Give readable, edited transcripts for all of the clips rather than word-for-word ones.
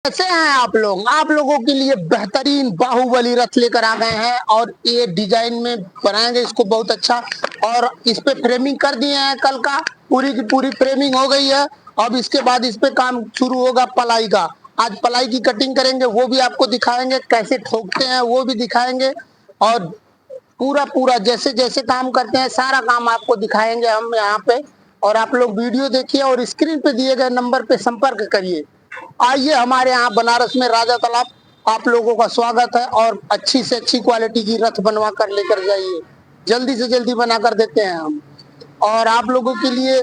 कैसे हैं आप लोगों के लिए बेहतरीन बाहुबली रथ लेकर आ गए हैं और ये डिजाइन में बनाएंगे इसको बहुत अच्छा। और इस पे फ्रेमिंग कर दिए हैं, कल का पूरी की पूरी फ्रेमिंग हो गई है। अब इसके बाद इस पे काम शुरू होगा पलाई का। आज पलाई की कटिंग करेंगे, वो भी आपको दिखाएंगे, कैसे ठोकते हैं वो भी दिखाएंगे। और पूरा पूरा जैसे जैसे काम करते हैं सारा काम आपको दिखाएंगे हम यहाँ पे। और आप लोग वीडियो देखिए और स्क्रीन पे दिए गए नंबर पे संपर्क करिए। आइए हमारे यहाँ बनारस में राजा तालाब आप लोगों का स्वागत है और अच्छी से अच्छी क्वालिटी की रथ बनवा कर लेकर जाइए। जल्दी से जल्दी बना कर देते हैं हम। और आप लोगों के लिए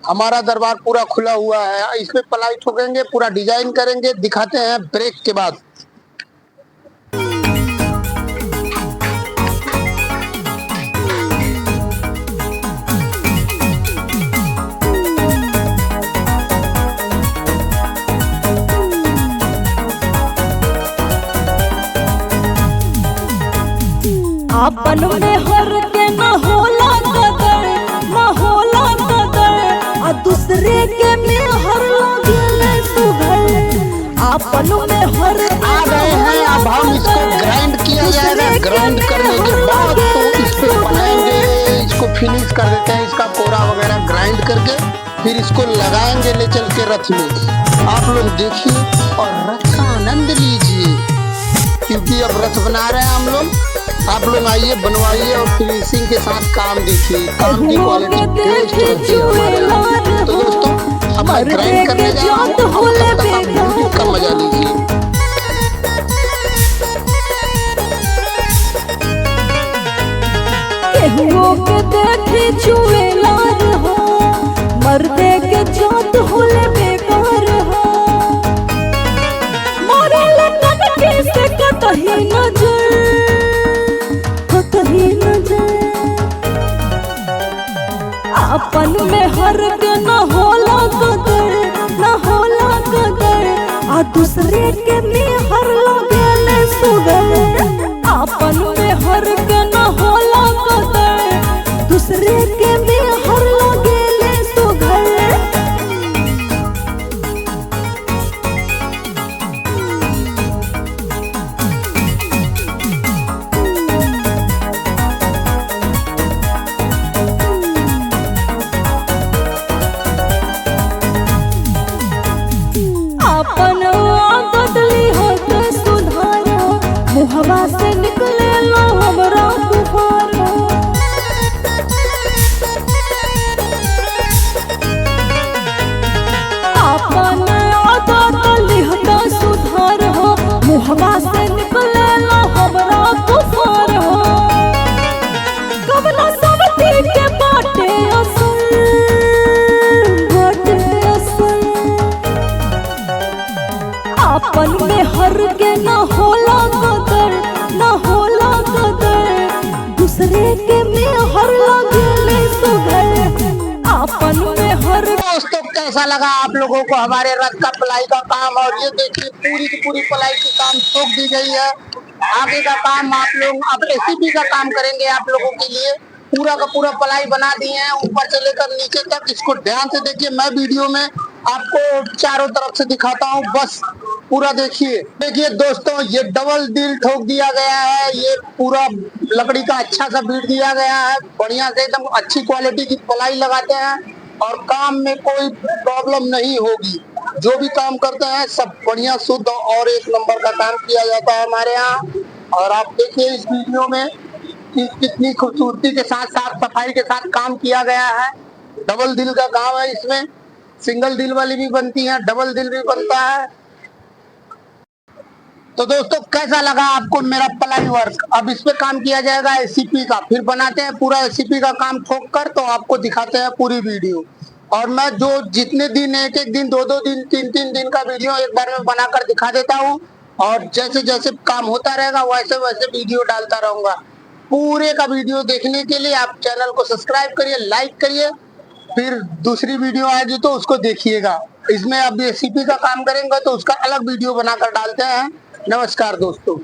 हमारा दरबार पूरा खुला हुआ है। इसमें पलाई ठोकेंगे, पूरा डिजाइन करेंगे, दिखाते हैं ब्रेक के बाद। आपन में हर के न होला कदर, न होला कदर, आ दूसरे के में हर लगले सुघर। आपन में हर आ गए हैं, अब हम इसको ग्राइंड किया जाएगा। ग्राइंड करने के बाद तो इस पे बनाएंगे, इसको फिनिश कर देते हैं, इसका कोरा वगैरह ग्राइंड करके फिर इसको लगाएंगे ले चल के रथ में। आप लोग देखिए और रथ का आनंद लीजिए, क्योंकि अब रथ बना रहे हैं हम लोग। आप लोग आइए, बनवाइए और फिनिशिंग के साथ काम देखिए। काम की क्वालिटी बेस्ट होती है हमारे यहाँ। तो दोस्तों अब मैं ग्राइंड करने जा रहा हूँ, तब तक आप म्यूजिक का मजा लीजिए। केहुओ के देखे चुएलार हो, मर्दे के जात होले बेकार हो। मोरे लगन के से कतही नजर, अपन में हर के न होला कदर, न होला कदर, आ दूसरे के में हर लगले सुघर। अपन में हर के न होला कदर, दूसरे के में हर लगले सुघर। अपन आदत ली होते सुधारो, मुहवा से निकले लो हमरा बुखारो। अपन आदत ली होते सुधारो, मुहवा से निकले लो हमरा बुखारो। कबला सब ठीक के बाटे असल, बाटे असल। अपन में हर के न होला कदर, न होला कदर, दूसरे के में हर लगले सुघर। अपन में हर। दोस्तों कैसा लगा आप लोगों को हमारे रथ का पलाई का काम? और ये देखिए पूरी की पूरी पलाई की काम ठोक दी गई है। आगे का काम आप लोग अब एसीपी का काम करेंगे। आप लोगों के लिए पूरा का पूरा पलाई बना दिए हैं, ऊपर से लेकर नीचे तक। इसको ध्यान से देखिए, मैं वीडियो में आपको चारों तरफ से दिखाता हूँ, बस पूरा देखिए। देखिए दोस्तों, ये डबल दिल ठोक दिया गया है। ये पूरा लकड़ी का अच्छा सा बीट दिया गया है, बढ़िया से एकदम अच्छी क्वालिटी की पलाई लगाते हैं और काम में कोई प्रॉब्लम नहीं होगी। जो भी काम करते हैं सब बढ़िया शुद्ध और एक नंबर का काम किया जाता है हमारे यहाँ। और आप देखिए इस वीडियो में कि कितनी खूबसूरती के साथ साफ सफाई के साथ काम किया गया है। डबल दिल का काम है, इसमें सिंगल दिल वाली भी बनती है, डबल दिल भी बनता है। तो दोस्तों कैसा लगा आपको मेरा पलाई वर्क? अब इस पे काम किया जाएगा एसीपी का, फिर बनाते हैं पूरा एसीपी का काम ठोक कर, तो आपको दिखाते हैं पूरी वीडियो। और मैं जो जितने दिन, एक एक दिन, दो दो दिन, तीन तीन दिन का वीडियो एक बार में बनाकर दिखा देता हूँ। और जैसे जैसे काम होता रहेगा वैसे वैसे वीडियो डालता रहूंगा। पूरे का वीडियो देखने के लिए आप चैनल को सब्सक्राइब करिए, लाइक करिए, फिर दूसरी वीडियो आएगी तो उसको देखिएगा। इसमें अब एसीपी का काम करेंगे तो उसका अलग वीडियो बनाकर डालते हैं। नमस्कार दोस्तों।